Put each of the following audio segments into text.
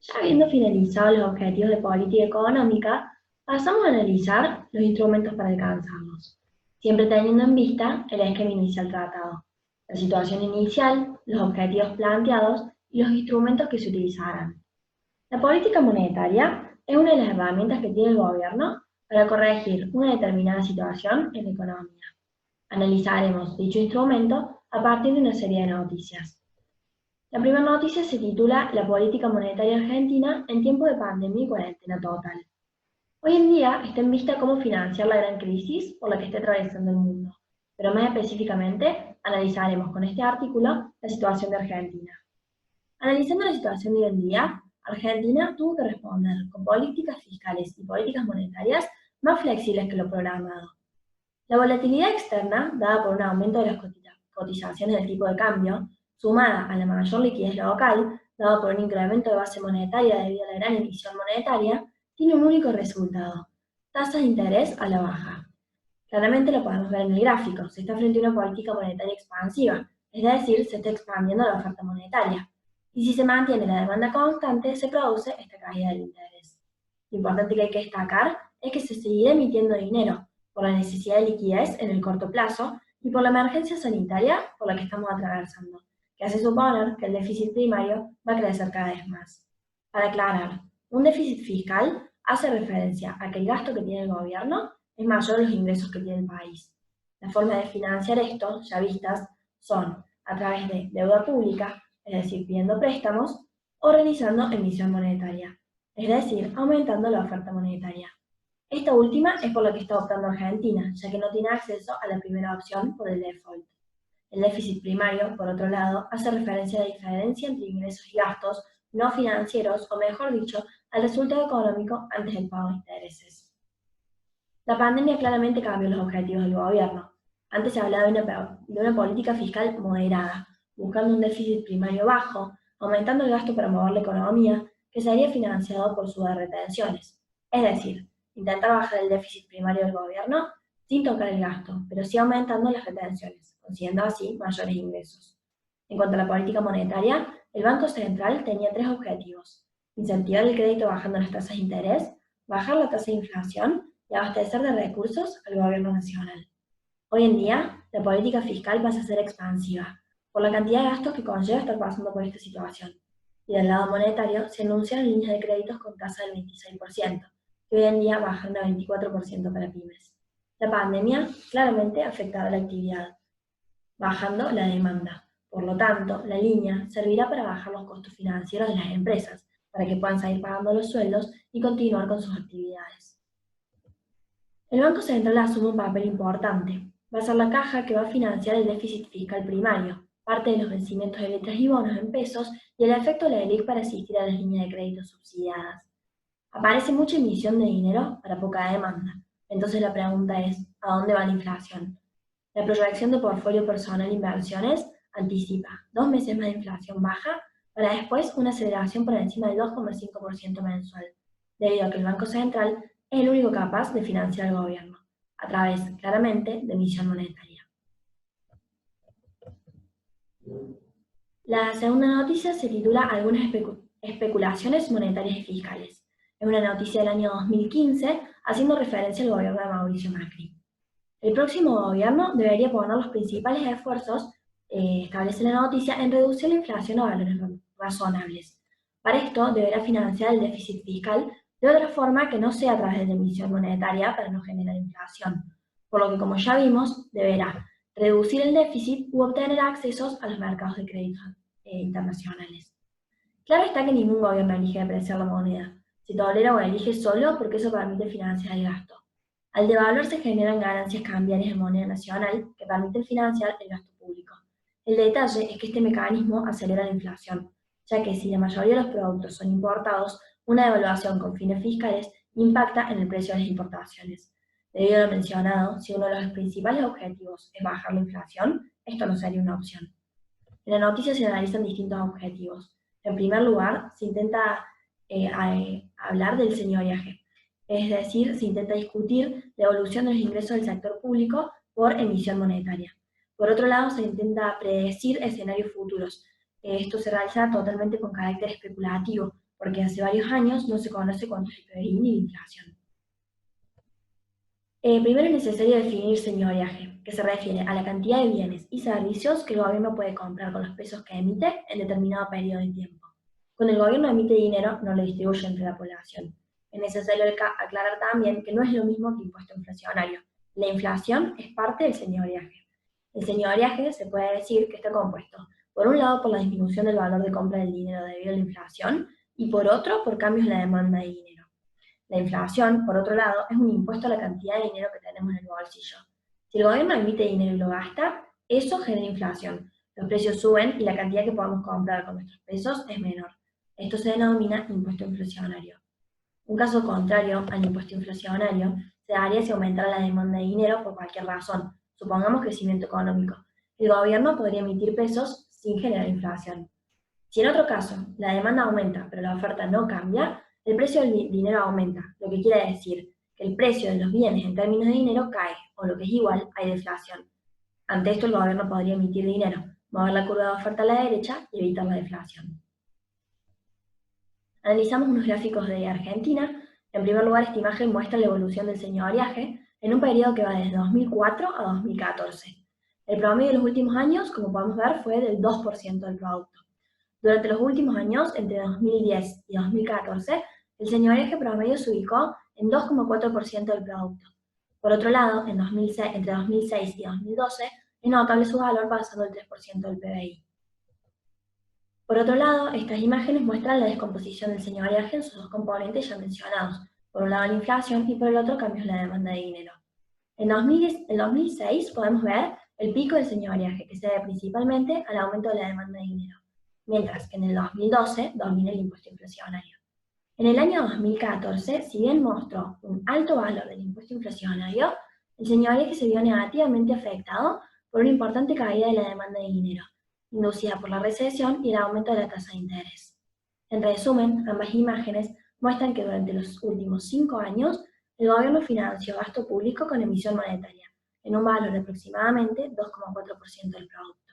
Ya habiendo finalizado los objetivos de política económica, pasamos a analizar los instrumentos para alcanzarlos, siempre teniendo en vista el esquema inicial tratado, la situación inicial, los objetivos planteados y los instrumentos que se utilizarán. La política monetaria es una de las herramientas que tiene el gobierno para corregir una determinada situación en la economía. Analizaremos dicho instrumento a partir de una serie de noticias. La primera noticia se titula La política monetaria argentina en tiempo de pandemia y cuarentena total. Hoy en día está en vista cómo financiar la gran crisis por la que está atravesando el mundo, pero más específicamente analizaremos con este artículo la situación de Argentina. Analizando la situación de hoy en día, Argentina tuvo que responder con políticas fiscales y políticas monetarias más flexibles que lo programado. La volatilidad externa, dada por un aumento de las cotizaciones del tipo de cambio, sumada a la mayor liquidez local, dada por un incremento de base monetaria debido a la gran emisión monetaria, tiene un único resultado: tasas de interés a la baja. Claramente lo podemos ver en el gráfico, se está frente a una política monetaria expansiva, es decir, se está expandiendo la oferta monetaria. Y si se mantiene la demanda constante, se produce esta caída del interés. Lo importante que hay que destacar es que se seguirá emitiendo dinero, por la necesidad de liquidez en el corto plazo y por la emergencia sanitaria por la que estamos atravesando, que hace suponer que el déficit primario va a crecer cada vez más. Para aclarar, un déficit fiscal hace referencia a que el gasto que tiene el gobierno es mayor a los ingresos que tiene el país. Las formas de financiar esto, ya vistas, son a través de deuda pública, es decir, pidiendo préstamos, o realizando emisión monetaria, es decir, aumentando la oferta monetaria. Esta última es por la que está optando Argentina, ya que no tiene acceso a la primera opción por el default. El déficit primario, por otro lado, hace referencia a la diferencia entre ingresos y gastos no financieros, o mejor dicho, al resultado económico antes del pago de intereses. La pandemia claramente cambió los objetivos del gobierno. Antes se hablaba de una política fiscal moderada, buscando un déficit primario bajo, aumentando el gasto para mover la economía, que sería financiado por sus retenciones. Es decir, intentar bajar el déficit primario del gobierno sin tocar el gasto, pero sí aumentando las retenciones, consiguiendo así mayores ingresos. En cuanto a la política monetaria, el Banco Central tenía tres objetivos: incentivar el crédito bajando las tasas de interés, bajar la tasa de inflación y abastecer de recursos al gobierno nacional. Hoy en día, la política fiscal pasa a ser expansiva, por la cantidad de gastos que conlleva estar pasando por esta situación. Y del lado monetario, se anunciaron líneas de créditos con tasa del 26%, que hoy en día bajan a 24% para pymes. La pandemia claramente afectará la actividad, bajando la demanda. Por lo tanto, la línea servirá para bajar los costos financieros de las empresas, para que puedan seguir pagando los sueldos y continuar con sus actividades. El Banco Central asume un papel importante. Va a ser la caja que va a financiar el déficit fiscal primario, parte de los vencimientos de letras y bonos en pesos y el efecto de la ELIC para asistir a las líneas de crédito subsidiadas. Aparece mucha emisión de dinero para poca demanda. Entonces la pregunta es, ¿a dónde va la inflación? La proyección de portfolio personal e inversiones anticipa 2 meses más de inflación baja para después una aceleración por encima del 2,5% mensual, debido a que el Banco Central es el único capaz de financiar al gobierno, a través, claramente, de emisión monetaria. La segunda noticia se titula Algunas especulaciones monetarias y fiscales. Es una noticia del año 2015, haciendo referencia al gobierno de Mauricio Macri. El próximo gobierno debería poner los principales esfuerzos, establece la noticia, en reducir la inflación a valores razonables. Para esto deberá financiar el déficit fiscal de otra forma que no sea a través de la emisión monetaria para no generar inflación, por lo que, como ya vimos, deberá reducir el déficit u obtener accesos a los mercados de crédito internacionales. Claro está que ningún gobierno elige depreciar la moneda, se tolera o elige solo porque eso permite financiar el gasto. Al devaluar se generan ganancias cambiarias en moneda nacional que permiten financiar el gasto público. El detalle es que este mecanismo acelera la inflación, ya que si la mayoría de los productos son importados, una devaluación con fines fiscales impacta en el precio de las importaciones. Debido a lo mencionado, si uno de los principales objetivos es bajar la inflación, esto no sería una opción. En la noticia se analizan distintos objetivos. En primer lugar, se intenta hablar del señoriaje, es decir, se intenta discutir la evolución de los ingresos del sector público por emisión monetaria. Por otro lado, se intenta predecir escenarios futuros. Esto se realiza totalmente con carácter especulativo, porque hace varios años no se conoce cuánto es el PBI ni la inflación. Primero es necesario definir señoriaje, que se refiere a la cantidad de bienes y servicios que el gobierno puede comprar con los pesos que emite en determinado periodo de tiempo. Cuando el gobierno emite dinero, no lo distribuye entre la población. Es necesario aclarar también que no es lo mismo que impuesto inflacionario. La inflación es parte del señoriaje. El señoriaje se puede decir que está compuesto, por un lado, por la disminución del valor de compra del dinero debido a la inflación, y por otro, por cambios en la demanda de dinero. La inflación, por otro lado, es un impuesto a la cantidad de dinero que tenemos en el bolsillo. Si el gobierno emite dinero y lo gasta, eso genera inflación. Los precios suben y la cantidad que podamos comprar con nuestros pesos es menor. Esto se denomina impuesto inflacionario. Un caso contrario al impuesto inflacionario se daría si aumentara la demanda de dinero por cualquier razón, supongamos crecimiento económico. El gobierno podría emitir pesos sin generar inflación. Si en otro caso la demanda aumenta pero la oferta no cambia, el precio del dinero aumenta, lo que quiere decir que el precio de los bienes en términos de dinero cae, o lo que es igual, hay deflación. Ante esto el gobierno podría emitir dinero, mover la curva de oferta a la derecha y evitar la deflación. Analizamos unos gráficos de Argentina. En primer lugar, esta imagen muestra la evolución del señoriaje en un periodo que va desde 2004 a 2014. El promedio de los últimos años, como podemos ver, fue del 2% del producto. Durante los últimos años, entre 2010 y 2014, el señoriaje promedio se ubicó en 2,4% del producto. Por otro lado, entre 2006 y 2012, es notable su valor pasando el 3% del PBI. Por otro lado, estas imágenes muestran la descomposición del señoriaje en sus dos componentes ya mencionados, por un lado la inflación y por el otro cambios en la demanda de dinero. En 2006 podemos ver el pico del señoriaje, que se debe principalmente al aumento de la demanda de dinero, mientras que en el 2012 domina el impuesto inflacionario. En el año 2014, si bien mostró un alto valor del impuesto inflacionario, el señoriaje se vio negativamente afectado por una importante caída de la demanda de dinero, inducida por la recesión y el aumento de la tasa de interés. En resumen, ambas imágenes muestran que durante los últimos 5 años, el gobierno financió gasto público con emisión monetaria, en un valor de aproximadamente 2,4% del producto.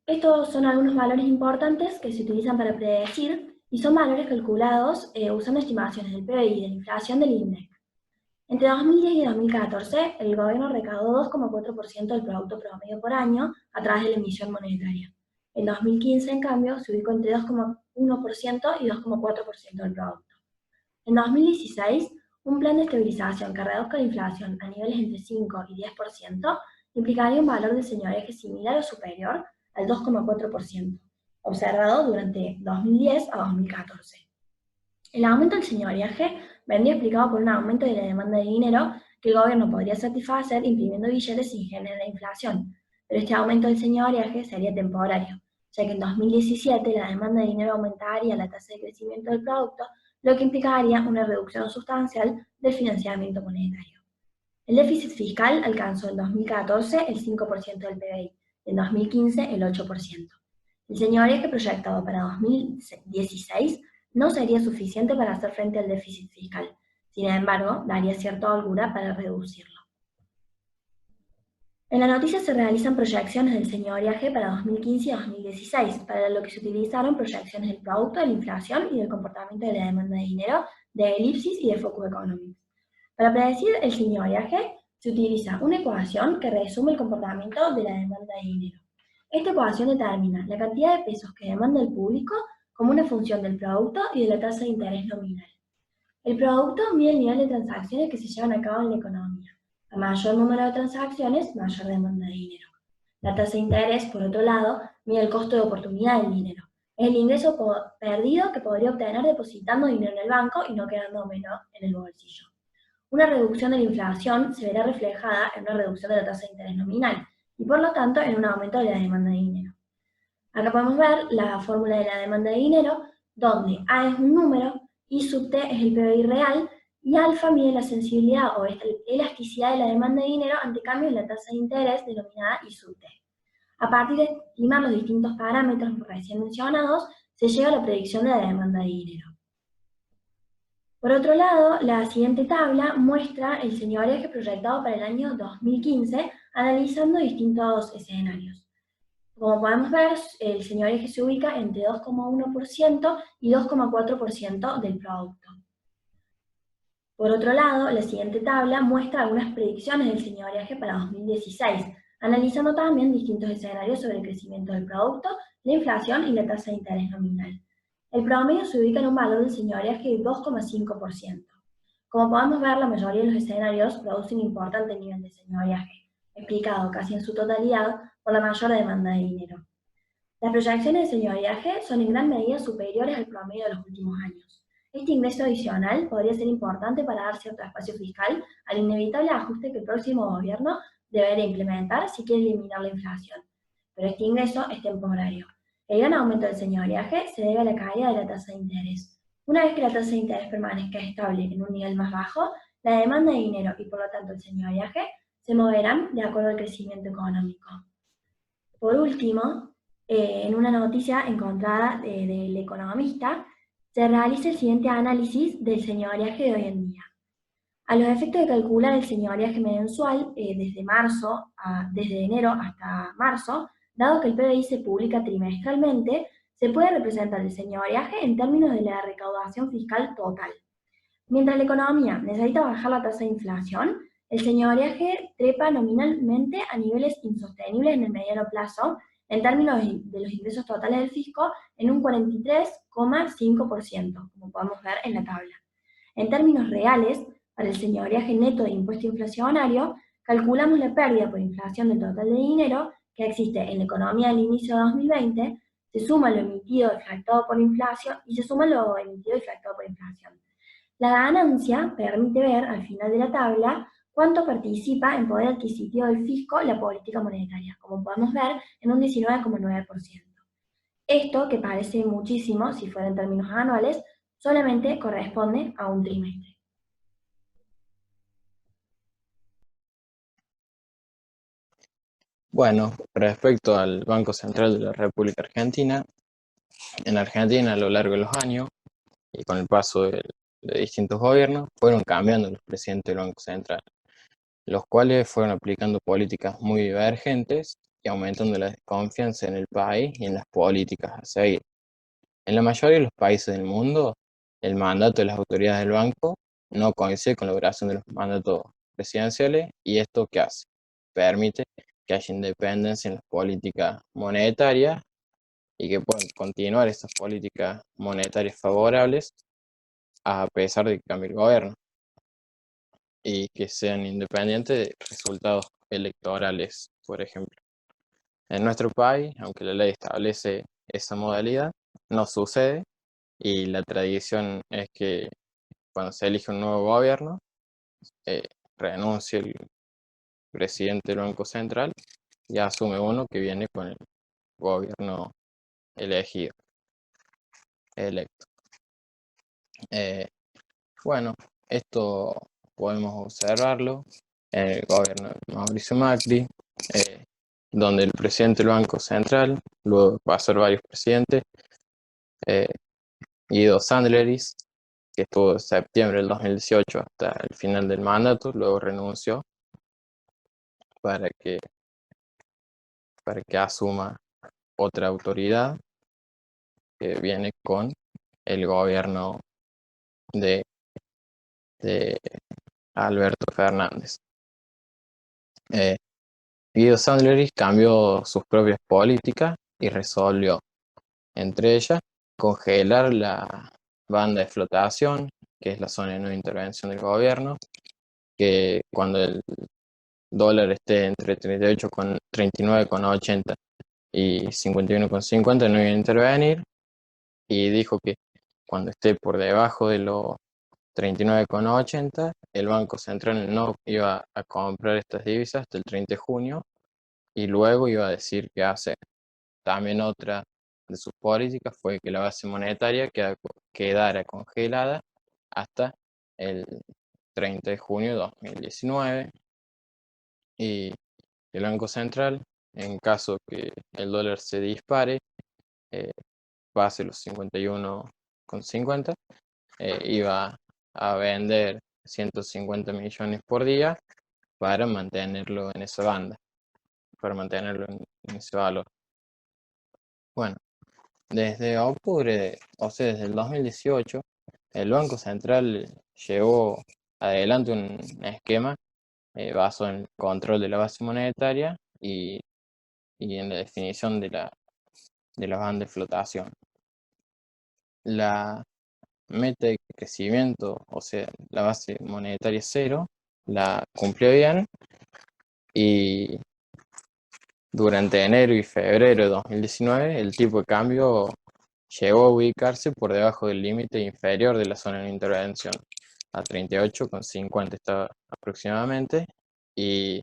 Estos son algunos valores importantes que se utilizan para predecir y son valores calculados usando estimaciones del PBI y de la inflación del INDEC. Entre 2010 y 2014, el gobierno recaudó 2,4% del producto promedio por año a través de la emisión monetaria. En 2015, en cambio, se ubicó entre 2,1% y 2,4% del producto. En 2016, un plan de estabilización que reduzca la inflación a niveles entre 5 y 10% implicaría un valor de señoriaje similar o superior al 2,4%, observado durante 2010 a 2014. El aumento del señoriaje vendría explicado por un aumento de la demanda de dinero que el gobierno podría satisfacer imprimiendo billetes sin generar la inflación, pero este aumento del señoriaje sería temporario, ya que en 2017 la demanda de dinero aumentaría la tasa de crecimiento del producto, lo que implicaría una reducción sustancial del financiamiento monetario. El déficit fiscal alcanzó en 2014 el 5% del PBI, y en 2015 el 8%. El señoriaje proyectado para 2016 no sería suficiente para hacer frente al déficit fiscal. Sin embargo, daría cierta holgura para reducirlo. En la noticia se realizan proyecciones del señoriaje para 2015 y 2016, para lo que se utilizaron proyecciones del producto, de la inflación y del comportamiento de la demanda de dinero, de elipsis y de Focus Economics. Para predecir el señoriaje, se utiliza una ecuación que resume el comportamiento de la demanda de dinero. Esta ecuación determina la cantidad de pesos que demanda el público como una función del producto y de la tasa de interés nominal. El producto mide el nivel de transacciones que se llevan a cabo en la economía. A mayor número de transacciones, mayor demanda de dinero. La tasa de interés, por otro lado, mide el costo de oportunidad del dinero. Es el ingreso perdido que podría obtener depositando dinero en el banco y no quedando menos en el bolsillo. Una reducción de la inflación se verá reflejada en una reducción de la tasa de interés nominal y por lo tanto en un aumento de la demanda de dinero. Acá podemos ver la fórmula de la demanda de dinero, donde A es un número, I sub t es el PBI real, y alfa mide la sensibilidad o elasticidad de la demanda de dinero ante cambios en la tasa de interés denominada I sub t. A partir de estimar los distintos parámetros recién mencionados, se llega a la predicción de la demanda de dinero. Por otro lado, la siguiente tabla muestra el señoriaje proyectado para el año 2015, analizando distintos escenarios. Como podemos ver, el señoreaje se ubica entre 2,1% y 2,4% del producto. Por otro lado, la siguiente tabla muestra algunas predicciones del señoreaje para 2016, analizando también distintos escenarios sobre el crecimiento del producto, la inflación y la tasa de interés nominal. El promedio se ubica en un valor del señoreaje de 2,5%. Como podemos ver, la mayoría de los escenarios producen un importante nivel de señoreaje, explicado casi en su totalidad por la mayor demanda de dinero. Las proyecciones de señoreaje son en gran medida superiores al promedio de los últimos años. Este ingreso adicional podría ser importante para dar cierto espacio fiscal al inevitable ajuste que el próximo gobierno deberá implementar si quiere eliminar la inflación. Pero este ingreso es temporario. El gran aumento del señoreaje se debe a la caída de la tasa de interés. Una vez que la tasa de interés permanezca estable en un nivel más bajo, la demanda de dinero y por lo tanto el señoreaje se moverán de acuerdo al crecimiento económico. Por último, en una noticia encontrada del Economista, se realiza el siguiente análisis del señoreaje de hoy en día. A los efectos de calcular el señoreaje mensual desde enero hasta marzo, dado que el PBI se publica trimestralmente, se puede representar el señoreaje en términos de la recaudación fiscal total. Mientras la economía necesita bajar la tasa de inflación, el señoreaje trepa nominalmente a niveles insostenibles en el mediano plazo, en términos de los ingresos totales del fisco, en un 43,5%, como podemos ver en la tabla. En términos reales, para el señoreaje neto de impuesto inflacionario, calculamos la pérdida por inflación del total de dinero que existe en la economía del inicio de 2020, se suma lo emitido deflactado por inflación y se suma lo emitido deflactado por inflación. La ganancia permite ver al final de la tabla cuánto participa en poder adquisitivo del fisco la política monetaria, como podemos ver en un 19,9%. Esto, que parece muchísimo si fuera en términos anuales, solamente corresponde a un trimestre. Bueno, respecto al Banco Central de la República Argentina, en Argentina a lo largo de los años y con el paso de distintos gobiernos, fueron cambiando los presidentes del Banco Central, los cuales fueron aplicando políticas muy divergentes y aumentando la desconfianza en el país y en las políticas a seguir. En la mayoría de los países del mundo, el mandato de las autoridades del banco no coincide con la duración de los mandatos presidenciales y esto ¿qué hace? Permite que haya independencia en las políticas monetarias y que puedan continuar estas políticas monetarias favorables a pesar de que cambie el gobierno y que sean independientes de resultados electorales, por ejemplo. En nuestro país, aunque la ley establece esa modalidad, no sucede y la tradición es que cuando se elige un nuevo gobierno, eh, renuncie el presidente del Banco Central y asume uno que viene con el gobierno elegido, electo. Bueno, esto podemos observarlo en el gobierno de Mauricio Macri, donde el presidente del Banco Central, luego pasó a ser varios presidentes, eh, Guido Sandleris, que estuvo de septiembre del 2018 hasta el final del mandato, luego renunció para que, para que asuma otra autoridad que viene con el gobierno de, de Alberto Fernández. Guido Sandleris cambió sus propias políticas y resolvió, entre ellas, congelar la banda de flotación, que es la zona de no intervención del gobierno, que cuando el dólar esté entre 39,80 y 51,50 no iba a intervenir, y dijo que cuando esté por debajo de los 39,80, el Banco Central no iba a comprar estas divisas hasta el 30 de junio y luego iba a decir qué hacer. También otra de sus políticas fue que la base monetaria quedara congelada hasta el 30 de junio de 2019 y el Banco Central, en caso que el dólar se dispare, pase los 51,50, iba a vender 150 millones por día para mantenerlo en esa banda, para mantenerlo en ese valor. Bueno, desde octubre, o sea, desde el 2018, el Banco Central llevó adelante un esquema basado en el control de la base monetaria y en la definición de la banda de flotación. La meta de crecimiento, o sea, la base monetaria cero, la cumplió bien y durante enero y febrero de 2019 el tipo de cambio llegó a ubicarse por debajo del límite inferior de la zona de intervención, a 38,50 estaba aproximadamente, y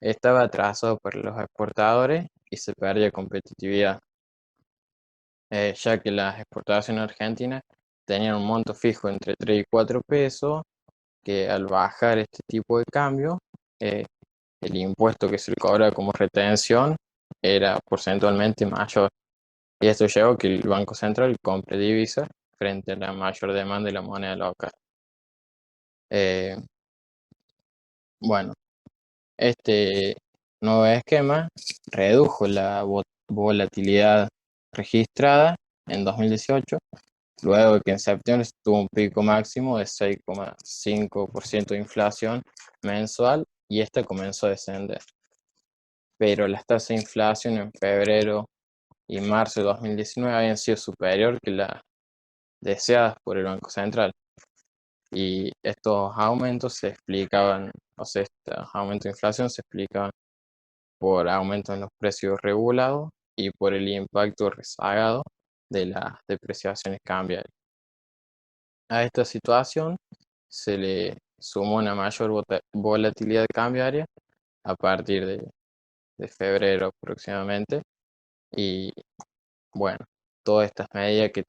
estaba atrasado por los exportadores y se perdía competitividad, ya que las exportaciones argentinas tenían un monto fijo entre 3 y 4 pesos, que al bajar este tipo de cambio, eh, el impuesto que se le cobra como retención era porcentualmente mayor. Y esto llevó a que el Banco Central compre divisas frente a la mayor demanda de la moneda local. Eh, bueno, este nuevo esquema redujo la volatilidad registrada en 2018, luego de que en septiembre tuvo un pico máximo de 6,5% de inflación mensual y esta comenzó a descender. Pero las tasas de inflación en febrero y marzo de 2019 habían sido superior que las deseadas por el Banco Central. Y estos aumentos se explicaban, o sea, estos aumentos de inflación se explicaban por aumentos en los precios regulados y por el impacto rezagado de las depreciaciones cambiarias. A esta situación se le sumó una mayor volatilidad cambiaria a partir de febrero aproximadamente. Y bueno, todas estas medidas que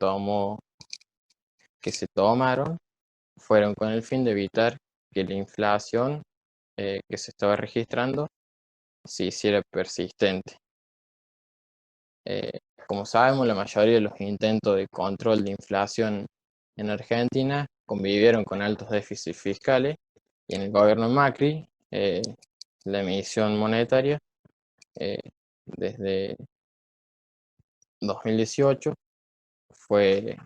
se tomaron fueron con el fin de evitar que la inflación que se estaba registrando se hiciera persistente. Como sabemos, la mayoría de los intentos de control de inflación en Argentina convivieron con altos déficits fiscales y en el gobierno de Macri la emisión monetaria eh, desde 2018 fue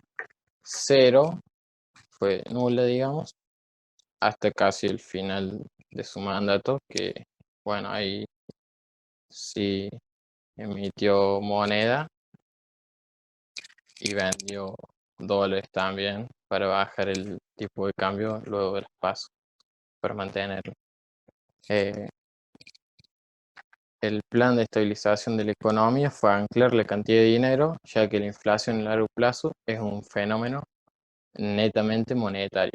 cero, fue nula, digamos, hasta casi el final de su mandato, que bueno, ahí sí emitió moneda y vendió dólares también para bajar el tipo de cambio luego del paso, para mantenerlo. Eh, el plan de estabilización de la economía fue anclar la cantidad de dinero, ya que la inflación a largo plazo es un fenómeno netamente monetario.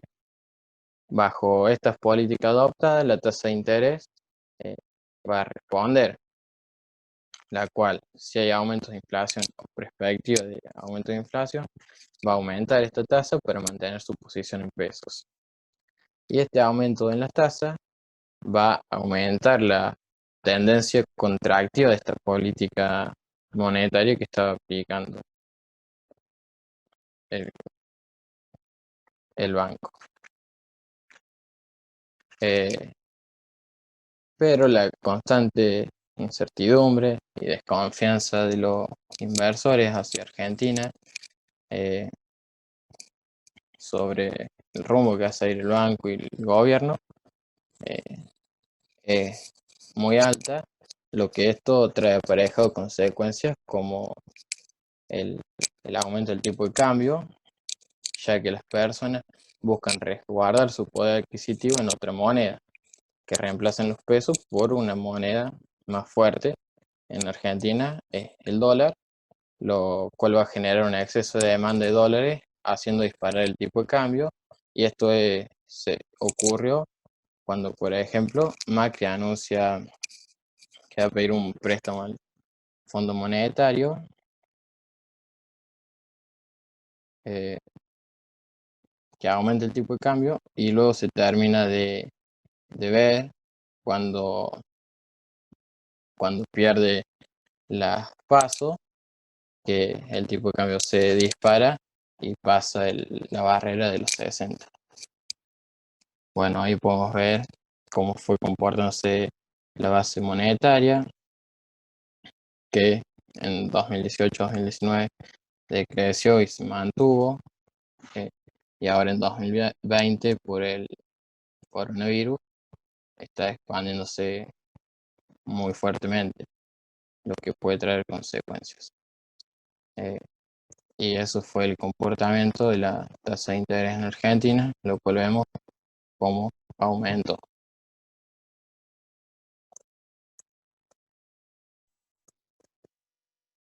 Bajo estas políticas adoptadas, la tasa de interés eh, va a responder, la cual, si hay aumentos de inflación o perspectiva de aumento de inflación, va a aumentar esta tasa para mantener su posición en pesos. Y este aumento en las tasas va a aumentar la tendencia contractiva de esta política monetaria que está aplicando el, el banco. Eh, pero la constante incertidumbre y desconfianza de los inversores hacia Argentina eh, sobre el rumbo que va a seguir el banco y el gobierno eh, es muy alta, lo que esto trae aparejado consecuencias como el, el aumento del tipo de cambio, ya que las personas buscan resguardar su poder adquisitivo en otra moneda, que reemplacen los pesos por una moneda más fuerte. En Argentina es el dólar, lo cual va a generar un exceso de demanda de dólares, haciendo disparar el tipo de cambio. Y esto se ocurrió cuando, por ejemplo, Macri anuncia que va a pedir un préstamo al Fondo Monetario, eh, que aumente el tipo de cambio, y luego se termina de ver cuando, cuando pierde las PASO, que el tipo de cambio se dispara y pasa la barrera de los 60. Bueno, ahí podemos ver cómo fue comportándose la base monetaria, que en 2018-2019 decreció y se mantuvo, y ahora en 2020 por el coronavirus está expandiéndose muy fuertemente, lo que puede traer consecuencias. Eh, y eso fue el comportamiento de la tasa de interés en Argentina, lo cual vemos como aumento.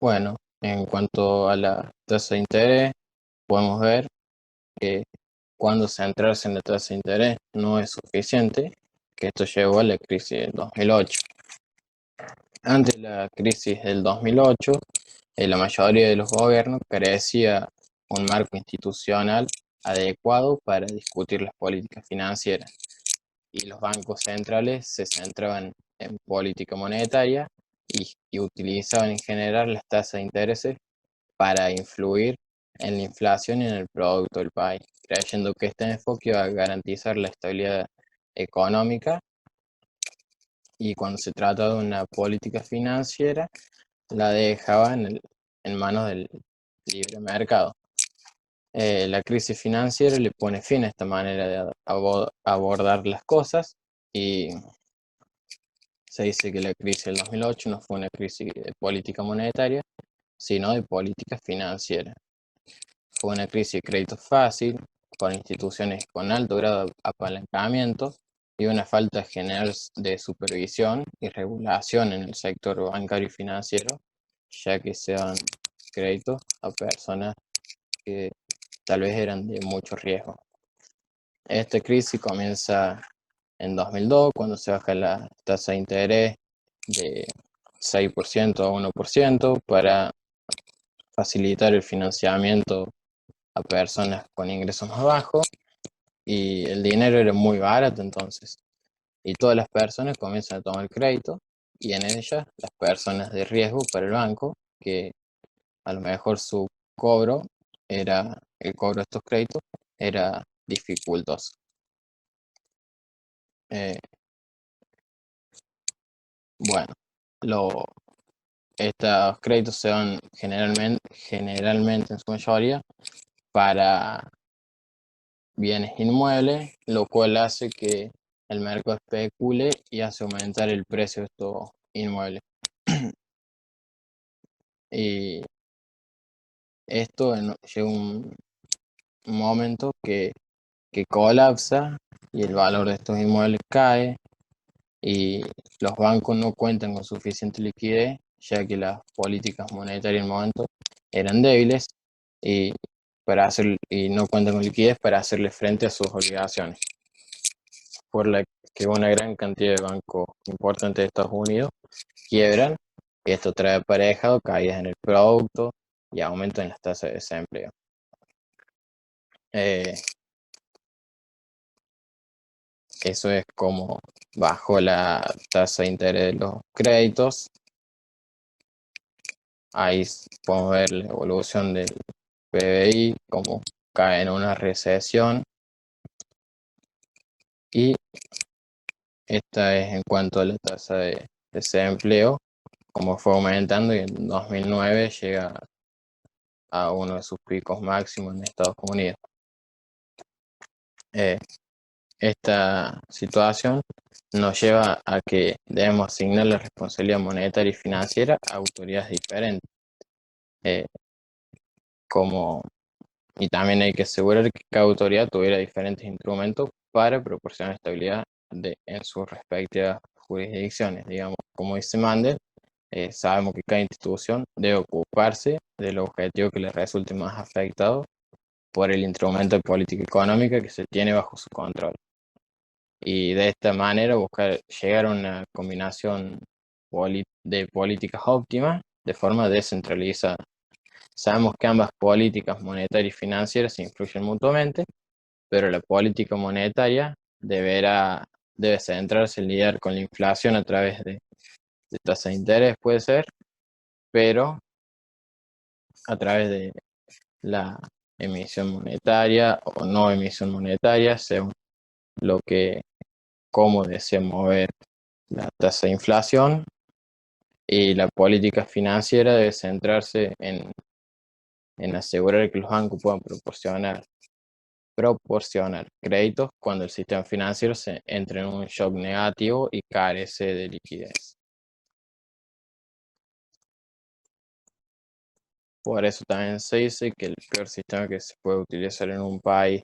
Bueno, en cuanto a la tasa de interés, podemos ver que cuando centrarse en la tasa de interés no es suficiente, que esto llevó a la crisis del 2008. Antes de la crisis del 2008, la mayoría de los gobiernos carecía un marco institucional adecuado para discutir las políticas financieras, y los bancos centrales se centraban en política monetaria y utilizaban en general las tasas de intereses para influir en la inflación y en el producto del país, creyendo que este enfoque iba a garantizar la estabilidad económica, y cuando se trata de una política financiera la dejaba en manos del libre mercado. La crisis financiera le pone fin a esta manera de abordar las cosas, y se dice que la crisis del 2008 no fue una crisis de política monetaria, sino de política financiera. Fue una crisis de crédito fácil, con instituciones con alto grado de apalancamiento y una falta general de supervisión y regulación en el sector bancario y financiero, ya que se dan créditos a personas que tal vez eran de mucho riesgo. Esta crisis comienza en 2002, cuando se baja la tasa de interés de 6% a 1% para facilitar el financiamiento a personas con ingresos más bajos, y el dinero era muy barato entonces. Y todas las personas comienzan a tomar crédito, y en ellas las personas de riesgo para el banco, que a lo mejor el cobro de estos créditos era dificultoso. Eh, bueno, estos créditos se dan generalmente en su mayoría para bienes inmuebles, lo cual hace que el mercado especule y hace aumentar el precio de estos inmuebles. Y esto llega un momento que colapsa y el valor de estos inmuebles cae, y los bancos no cuentan con suficiente liquidez, ya que las políticas monetarias en el momento eran débiles, y, y no cuentan con liquidez para hacerle frente a sus obligaciones, por la que una gran cantidad de bancos importantes de Estados Unidos quiebran, y esto trae aparejado caídas en el producto y aumento en las tasas de desempleo. Eh, Eso es como bajó la tasa de interés de los créditos. Ahí podemos ver la evolución del PBI, cómo cae en una recesión. Y esta es en cuanto a la tasa de desempleo, como fue aumentando, y en 2009 llega a uno de sus picos máximos en Estados Unidos. Esta situación nos lleva a que debemos asignar la responsabilidad monetaria y financiera a autoridades diferentes, eh, como, y también hay que asegurar que cada autoridad tuviera diferentes instrumentos para proporcionar estabilidad en sus respectivas jurisdicciones. Digamos, como dice Mandel, sabemos que cada institución debe ocuparse del objetivo que le resulte más afectado por el instrumento de política económica que se tiene bajo su control. Y de esta manera buscar llegar a una combinación de políticas óptimas de forma descentralizada. Sabemos que ambas políticas monetarias y financieras se influyen mutuamente, pero la política monetaria debe centrarse en lidiar con la inflación a través de tasas de interés, puede ser, pero a través de la emisión monetaria o no emisión monetaria, según lo que cómo desea mover la tasa de inflación, Y la política financiera debe centrarse en asegurar que los bancos puedan proporcionar créditos cuando el sistema financiero se entre en un shock negativo y carece de liquidez. Por eso también se dice que el peor sistema que se puede utilizar en un país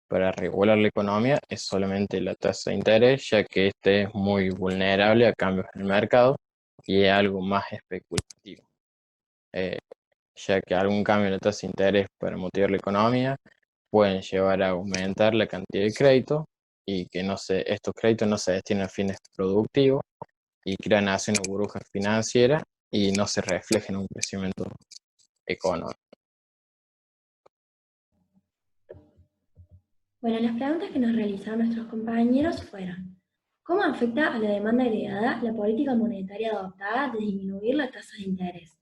para regular la economía es solamente la tasa de interés, ya que este es muy vulnerable a cambios en el mercado y es algo más especulativo, eh, ya que algún cambio en la tasa de interés para motivar la economía pueden llevar a aumentar la cantidad de crédito y que estos créditos no se destinen a fines productivos y crean así una burbuja financiera y no se refleja en un crecimiento económico. Bueno, las preguntas que nos realizaron nuestros compañeros fueron: ¿cómo afecta a la demanda agregada la política monetaria adoptada de disminuir la tasa de interés?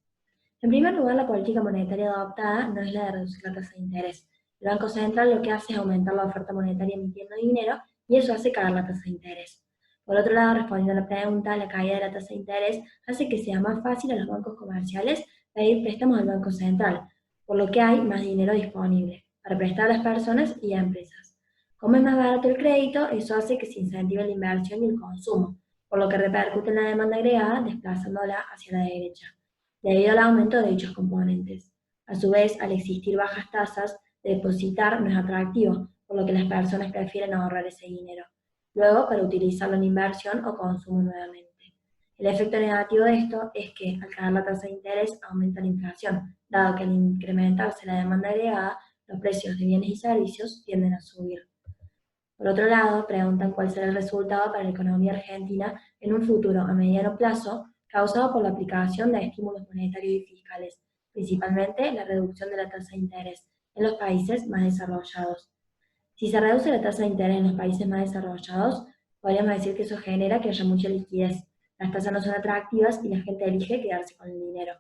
En primer lugar, la política monetaria adoptada no es la de reducir la tasa de interés. El Banco Central lo que hace es aumentar la oferta monetaria emitiendo dinero y eso hace caer la tasa de interés. Por otro lado, respondiendo a la pregunta, la caída de la tasa de interés hace que sea más fácil a los bancos comerciales pedir préstamos al Banco Central, por lo que hay más dinero disponible para prestar a las personas y a empresas. Como es más barato el crédito, eso hace que se incentive la inversión y el consumo, por lo que repercute en la demanda agregada, desplazándola hacia la derecha debido al aumento de dichos componentes. A su vez, al existir bajas tasas, depositar no es atractivo, por lo que las personas prefieren ahorrar ese dinero, luego para utilizarlo en inversión o consumo nuevamente. El efecto negativo de esto es que al caer la tasa de interés aumenta la inflación, dado que al incrementarse la demanda agregada, los precios de bienes y servicios tienden a subir. Por otro lado, preguntan cuál será el resultado para la economía argentina en un futuro a mediano plazo causado por la aplicación de estímulos monetarios y fiscales, principalmente la reducción de la tasa de interés en los países más desarrollados. Si se reduce la tasa de interés en los países más desarrollados, podríamos decir que eso genera que haya mucha liquidez. Las tasas no son atractivas y la gente elige quedarse con el dinero.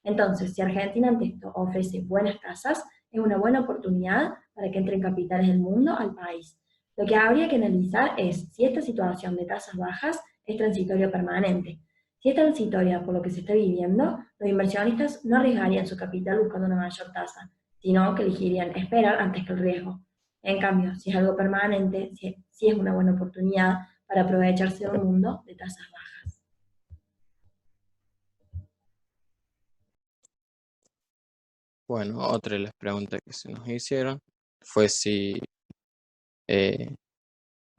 Entonces, si Argentina ante esto ofrece buenas tasas, es una buena oportunidad para que entren capitales del mundo al país. Lo que habría que analizar es si esta situación de tasas bajas es transitoria o permanente. Si es transitoria por lo que se está viviendo, los inversionistas no arriesgarían su capital buscando una mayor tasa, sino que elegirían esperar antes que el riesgo. En cambio, si es algo permanente, sí es una buena oportunidad para aprovecharse de un mundo de tasas bajas. Bueno, otra de las preguntas que se nos hicieron fue si eh,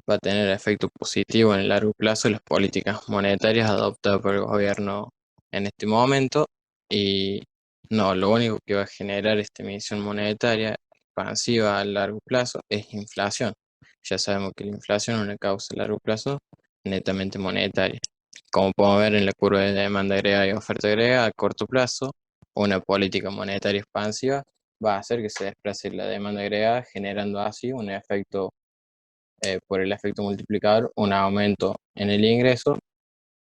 va a tener efecto positivo en el largo plazo las políticas monetarias adoptadas por el gobierno en este momento. Y no, lo único que va a generar esta emisión monetaria expansiva a largo plazo es inflación. Ya sabemos que la inflación es una causa a largo plazo netamente monetaria. Como podemos ver en la curva de demanda agregada y oferta agregada, a corto plazo, una política monetaria expansiva va a hacer que se desplace la demanda agregada, generando así un efecto, por el efecto multiplicador, un aumento en el ingreso.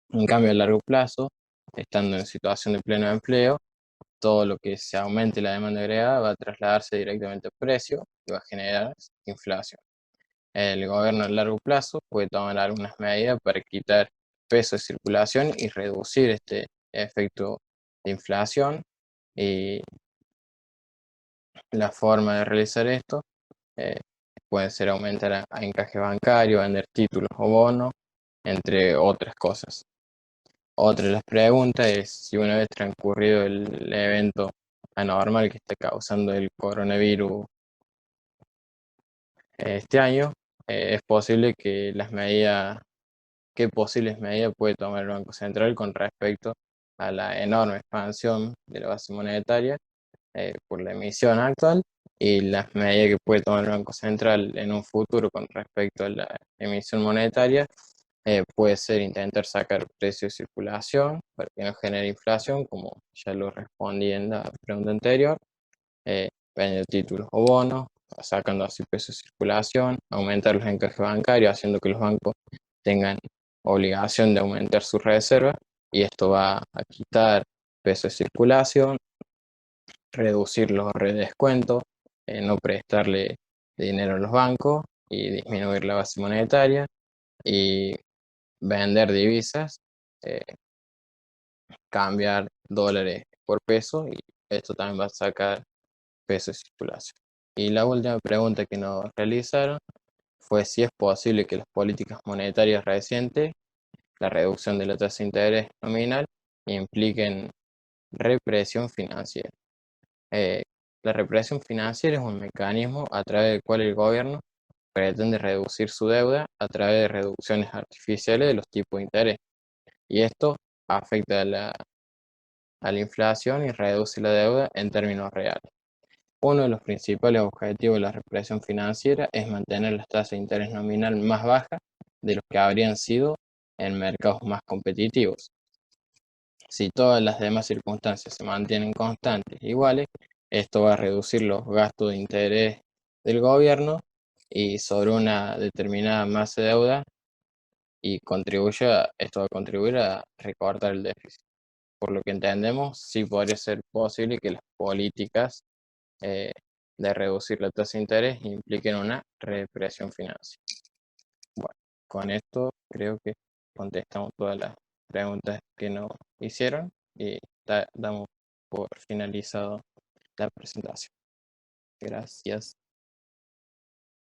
En cambio, a largo plazo, estando en situación de pleno empleo, todo lo que se aumente la demanda agregada va a trasladarse directamente al precio y va a generar inflación. El gobierno a largo plazo puede tomar algunas medidas para quitar peso de circulación y reducir este efecto de inflación. Y la forma de realizar esto eh, puede ser aumentar a encaje bancario, vender títulos o bonos, entre otras cosas. Otra de las preguntas es si una vez transcurrido el evento anormal que está causando el coronavirus este año, es posible que qué posibles medidas puede tomar el Banco Central con respecto a la enorme expansión de la base monetaria por la emisión actual y las medidas que puede tomar el Banco Central en un futuro con respecto a la emisión monetaria. Puede ser intentar sacar precios de circulación para que no genere inflación, como ya lo respondí en la pregunta anterior, vendiendo títulos o bonos, sacando así precios de circulación, aumentar los encajes bancarios, haciendo que los bancos tengan obligación de aumentar sus reservas, y esto va a quitar peso de circulación, reducir los redescuentos, no prestarle dinero a los bancos y disminuir la base monetaria y vender divisas, eh, cambiar dólares por peso y esto también va a sacar peso de circulación. Y la última pregunta que nos realizaron fue si es posible que las políticas monetarias recientes, la reducción de la tasa de interés nominal, impliquen represión financiera. Eh, la represión financiera es un mecanismo a través del cual el gobierno pretende reducir su deuda a través de reducciones artificiales de los tipos de interés. Y esto afecta a la inflación y reduce la deuda en términos reales. Uno de los principales objetivos de la represión financiera es mantener las tasas de interés nominal más bajas de los que habrían sido en mercados más competitivos. Si todas las demás circunstancias se mantienen constantes e iguales, esto va a reducir los gastos de interés del gobierno y sobre una determinada masa de deuda y esto va a contribuir a recortar el déficit. Por lo que entendemos, sí podría ser posible que las políticas eh, de reducir la tasa de interés impliquen una represión financiera. Bueno, con esto creo que contestamos todas las preguntas que nos hicieron y damos por finalizado la presentación. Gracias.